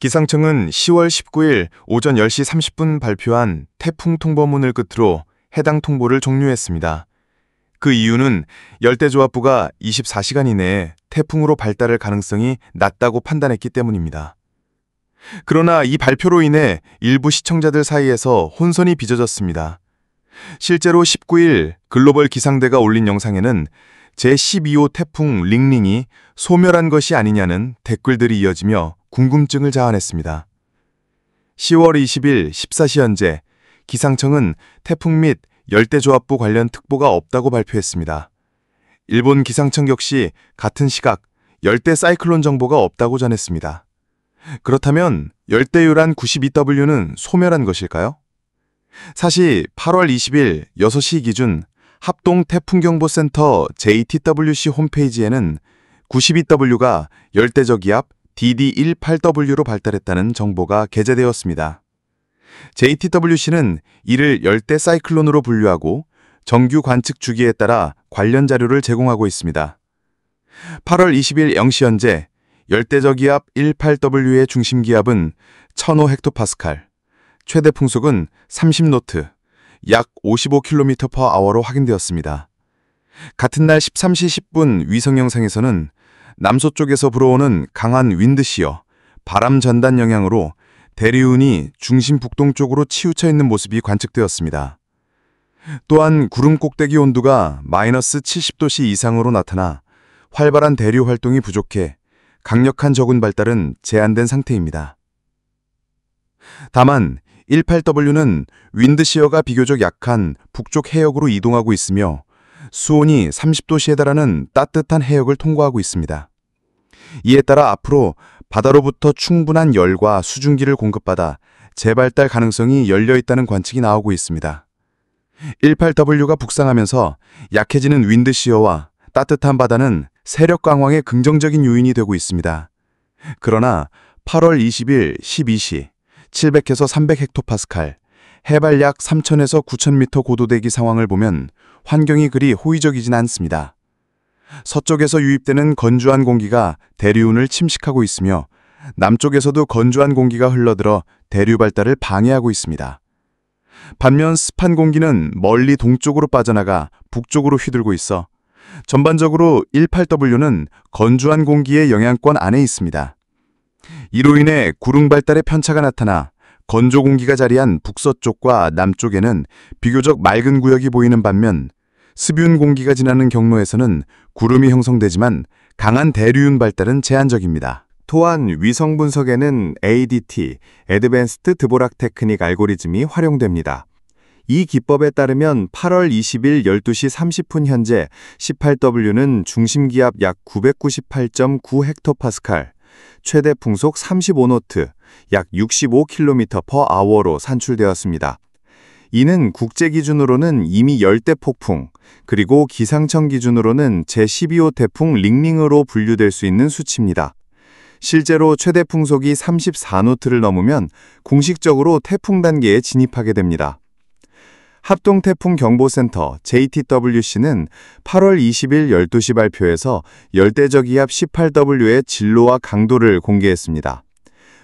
기상청은 10월 19일 오전 10시 30분 발표한 태풍 통보문을 끝으로 해당 통보를 종료했습니다. 그 이유는 열대조합부가 24시간 이내에 태풍으로 발달할 가능성이 낮다고 판단했기 때문입니다. 그러나 이 발표로 인해 일부 시청자들 사이에서 혼선이 빚어졌습니다. 실제로 19일 글로벌 기상대가 올린 영상에는 제12호 태풍 링링이 소멸한 것이 아니냐는 댓글들이 이어지며 궁금증을 자아냈습니다. 10월 20일 14시 현재 기상청은 태풍 및 열대조합부 관련 특보가 없다고 발표했습니다. 일본 기상청 역시 같은 시각 열대 사이클론 정보가 없다고 전했습니다. 그렇다면 열대요란 92W는 소멸한 것일까요? 사실 8월 20일 6시 기준 합동태풍경보센터 JTWC 홈페이지에는 92W가 열대저기압 DD18W로 발달했다는 정보가 게재되었습니다. JTWC는 이를 열대 사이클론으로 분류하고 정규 관측 주기에 따라 관련 자료를 제공하고 있습니다. 8월 20일 0시 현재 열대저기압 18W의 중심기압은 1005헥토파스칼, 최대 풍속은 30노트, 약 55km/h로 확인되었습니다. 같은 날 13시 10분 위성 영상에서는 남서쪽에서 불어오는 강한 윈드시어, 바람 전단 영향으로 대류운이 중심 북동쪽으로 치우쳐 있는 모습이 관측되었습니다. 또한 구름 꼭대기 온도가 마이너스 70도씨 이상으로 나타나 활발한 대류 활동이 부족해 강력한 저군 발달은 제한된 상태입니다. 다만 18W는 윈드시어가 비교적 약한 북쪽 해역으로 이동하고 있으며 수온이 30도씨에 달하는 따뜻한 해역을 통과하고 있습니다. 이에 따라 앞으로 바다로부터 충분한 열과 수증기를 공급받아 재발달 가능성이 열려있다는 관측이 나오고 있습니다. 18W가 북상하면서 약해지는 윈드시어와 따뜻한 바다는 세력 강화에 긍정적인 요인이 되고 있습니다. 그러나 8월 20일 12시 700에서 300헥토파스칼, 해발 약 3,000에서 9,000m 고도대기 상황을 보면 환경이 그리 호의적이진 않습니다. 서쪽에서 유입되는 건조한 공기가 대류운을 침식하고 있으며 남쪽에서도 건조한 공기가 흘러들어 대류 발달을 방해하고 있습니다. 반면 습한 공기는 멀리 동쪽으로 빠져나가 북쪽으로 휘둘고 있어 전반적으로 18W는 건조한 공기의 영향권 안에 있습니다. 이로 인해 구름 발달의 편차가 나타나 건조 공기가 자리한 북서쪽과 남쪽에는 비교적 맑은 구역이 보이는 반면 습윤 공기가 지나는 경로에서는 구름이 형성되지만 강한 대류운 발달은 제한적입니다. 또한 위성 분석에는 ADT, Advanced Dvorak Technique 알고리즘이 활용됩니다. 이 기법에 따르면 8월 20일 12시 30분 현재 18W는 중심기압 약 998.9헥토파스칼, 최대 풍속 35노트, 약 65km/h로 산출되었습니다. 이는 국제 기준으로는 이미 열대폭풍, 그리고 기상청 기준으로는 제12호 태풍 링링으로 분류될 수 있는 수치입니다. 실제로 최대 풍속이 34노트를 넘으면 공식적으로 태풍 단계에 진입하게 됩니다. 합동태풍경보센터 JTWC는 8월 20일 12시 발표에서 열대저기압 18W의 진로와 강도를 공개했습니다.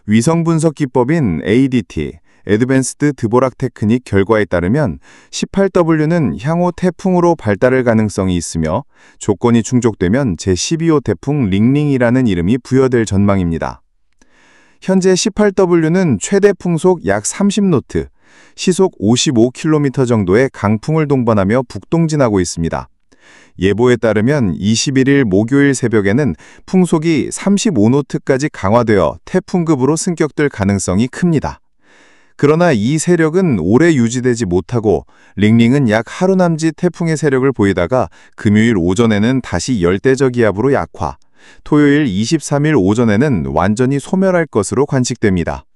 위성 분석 기법인 ADT, Advanced Dvorak Technique 결과에 따르면 18W는 향후 태풍으로 발달할 가능성이 있으며 조건이 충족되면 제12호 태풍 링링이라는 이름이 부여될 전망입니다. 현재 18W는 최대 풍속 약 30노트, 시속 55km 정도의 강풍을 동반하며 북동진하고 있습니다. 예보에 따르면 21일 목요일 새벽에는 풍속이 35노트까지 강화되어 태풍급으로 승격될 가능성이 큽니다. 그러나 이 세력은 오래 유지되지 못하고 링링은 약 하루 남짓 태풍의 세력을 보이다가 금요일 오전에는 다시 열대저기압으로 약화, 토요일 23일 오전에는 완전히 소멸할 것으로 관측됩니다.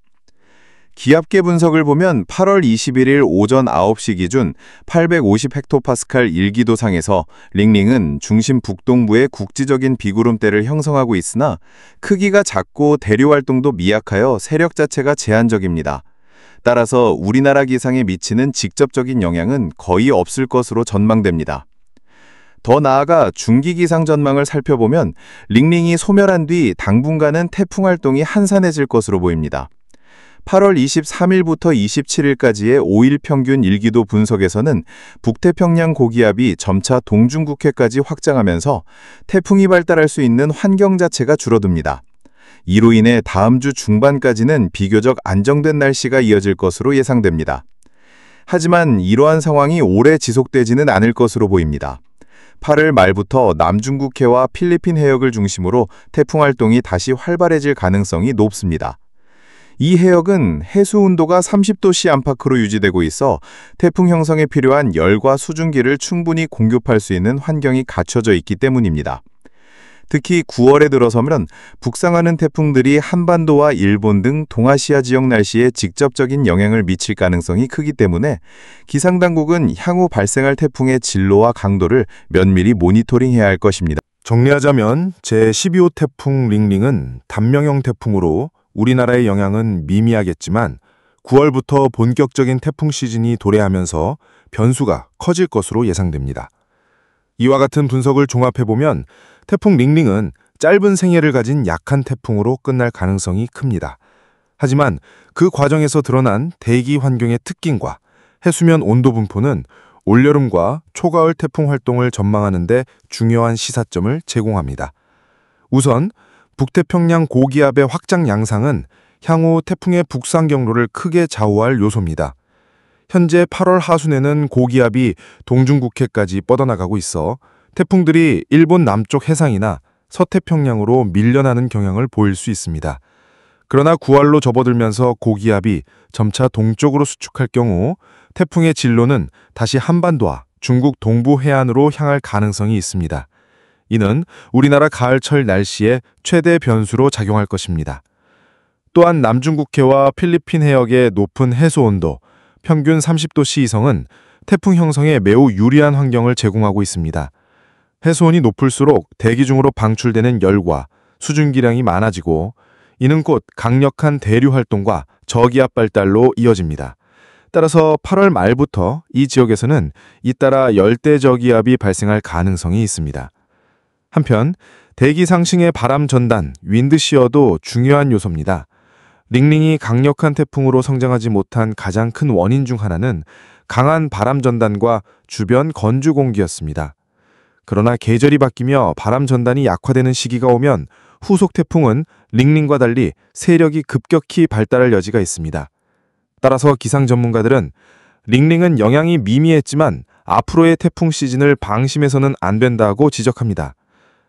기압계 분석을 보면 8월 21일 오전 9시 기준 850헥토파스칼 일기도상에서 링링은 중심 북동부에 국지적인 비구름대를 형성하고 있으나 크기가 작고 대류 활동도 미약하여 세력 자체가 제한적입니다. 따라서 우리나라 기상에 미치는 직접적인 영향은 거의 없을 것으로 전망됩니다. 더 나아가 중기 기상 전망을 살펴보면 링링이 소멸한 뒤 당분간은 태풍 활동이 한산해질 것으로 보입니다. 8월 23일부터 27일까지의 5일 평균 일기도 분석에서는 북태평양 고기압이 점차 동중국해까지 확장하면서 태풍이 발달할 수 있는 환경 자체가 줄어듭니다. 이로 인해 다음 주 중반까지는 비교적 안정된 날씨가 이어질 것으로 예상됩니다. 하지만 이러한 상황이 오래 지속되지는 않을 것으로 보입니다. 8월 말부터 남중국해와 필리핀 해역을 중심으로 태풍 활동이 다시 활발해질 가능성이 높습니다. 이 해역은 해수 온도가 30도씨 안팎으로 유지되고 있어 태풍 형성에 필요한 열과 수증기를 충분히 공급할 수 있는 환경이 갖춰져 있기 때문입니다. 특히 9월에 들어서면 북상하는 태풍들이 한반도와 일본 등 동아시아 지역 날씨에 직접적인 영향을 미칠 가능성이 크기 때문에 기상당국은 향후 발생할 태풍의 진로와 강도를 면밀히 모니터링해야 할 것입니다. 정리하자면 제12호 태풍 링링은 단명형 태풍으로 우리나라의 영향은 미미하겠지만 9월부터 본격적인 태풍 시즌이 도래하면서 변수가 커질 것으로 예상됩니다. 이와 같은 분석을 종합해보면 태풍 링링은 짧은 생애를 가진 약한 태풍으로 끝날 가능성이 큽니다. 하지만 그 과정에서 드러난 대기 환경의 특징과 해수면 온도 분포는 올여름과 초가을 태풍 활동을 전망하는 데 중요한 시사점을 제공합니다. 우선 북태평양 고기압의 확장 양상은 향후 태풍의 북상 경로를 크게 좌우할 요소입니다. 현재 8월 하순에는 고기압이 동중국해까지 뻗어나가고 있어 태풍들이 일본 남쪽 해상이나 서태평양으로 밀려나는 경향을 보일 수 있습니다. 그러나 9월로 접어들면서 고기압이 점차 동쪽으로 수축할 경우 태풍의 진로는 다시 한반도와 중국 동부 해안으로 향할 가능성이 있습니다. 이는 우리나라 가을철 날씨의 최대 변수로 작용할 것입니다. 또한 남중국해와 필리핀 해역의 높은 해수 온도, 평균 30도씨 이상은 태풍 형성에 매우 유리한 환경을 제공하고 있습니다. 해수온이 높을수록 대기 중으로 방출되는 열과 수증기량이 많아지고 이는 곧 강력한 대류 활동과 저기압 발달로 이어집니다. 따라서 8월 말부터 이 지역에서는 잇따라 열대 저기압이 발생할 가능성이 있습니다. 한편 대기 상승의 바람 전단, 윈드시어도 중요한 요소입니다. 링링이 강력한 태풍으로 성장하지 못한 가장 큰 원인 중 하나는 강한 바람 전단과 주변 건조 공기였습니다. 그러나 계절이 바뀌며 바람 전단이 약화되는 시기가 오면 후속 태풍은 링링과 달리 세력이 급격히 발달할 여지가 있습니다. 따라서 기상 전문가들은 링링은 영향이 미미했지만 앞으로의 태풍 시즌을 방심해서는 안 된다고 지적합니다.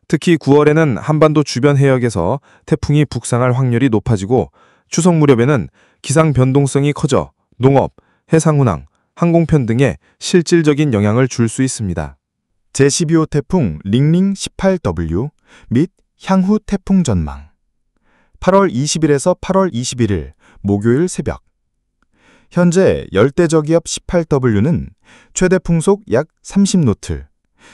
특히 9월에는 한반도 주변 해역에서 태풍이 북상할 확률이 높아지고 추석 무렵에는 기상 변동성이 커져 농업, 해상운항, 항공편 등에 실질적인 영향을 줄 수 있습니다. 제12호 태풍 링링 18W 및 향후 태풍 전망 8월 20일에서 8월 21일 목요일 새벽 현재 열대저기압 18W는 최대 풍속 약 30노트,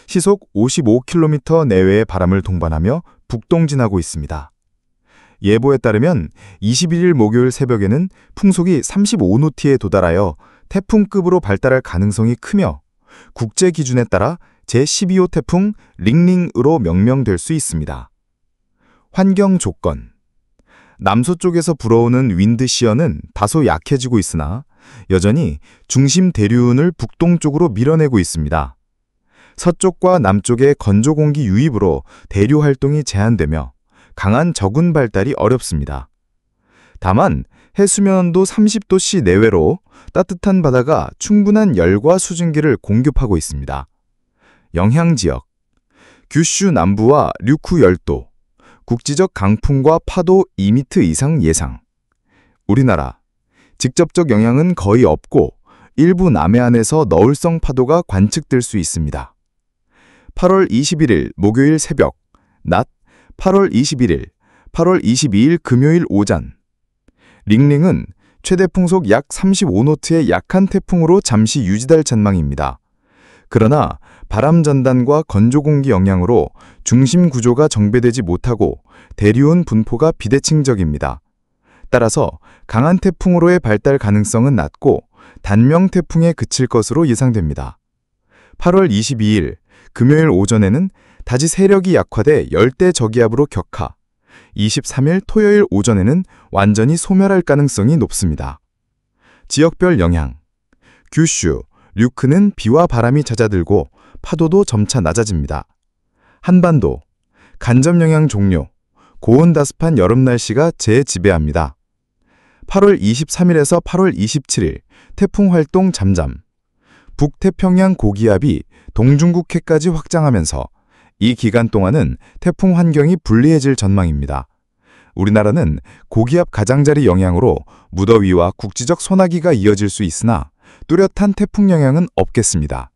시속 55km 내외의 바람을 동반하며 북동진하고 있습니다. 예보에 따르면 21일 목요일 새벽에는 풍속이 35노트에 도달하여 태풍급으로 발달할 가능성이 크며 국제 기준에 따라 제12호 태풍 링링으로 명명될 수 있습니다. 환경 조건 남서쪽에서 불어오는 윈드시어는 다소 약해지고 있으나 여전히 중심 대류운을 북동쪽으로 밀어내고 있습니다. 서쪽과 남쪽의 건조 공기 유입으로 대류 활동이 제한되며 강한 저군 발달이 어렵습니다. 다만 해수면 온도 30도씨 내외로 따뜻한 바다가 충분한 열과 수증기를 공급하고 있습니다. 영향지역 규슈 남부와 류쿠 열도, 국지적 강풍과 파도 2m 이상 예상. 우리나라 직접적 영향은 거의 없고 일부 남해안에서 너울성 파도가 관측될 수 있습니다. 8월 21일 목요일 새벽, 낮 8월 21일, 8월 22일 금요일 오전 링링은 최대 풍속 약 35노트의 약한 태풍으로 잠시 유지될 전망입니다. 그러나 바람 전단과 건조 공기 영향으로 중심 구조가 정배되지 못하고 대류운 분포가 비대칭적입니다. 따라서 강한 태풍으로의 발달 가능성은 낮고 단명 태풍에 그칠 것으로 예상됩니다. 8월 22일 금요일 오전에는 다시 세력이 약화돼 열대 저기압으로 격하. 23일 토요일 오전에는 완전히 소멸할 가능성이 높습니다. 지역별 영향. 규슈, 류크는 비와 바람이 잦아들고 파도도 점차 낮아집니다. 한반도, 간접 영향 종료. 고온다습한 여름 날씨가 재지배합니다. 8월 23일에서 8월 27일 태풍 활동 잠잠. 북태평양 고기압이 동중국해까지 확장하면서 이 기간 동안은 태풍 환경이 불리해질 전망입니다. 우리나라는 고기압 가장자리 영향으로 무더위와 국지적 소나기가 이어질 수 있으나 뚜렷한 태풍 영향은 없겠습니다.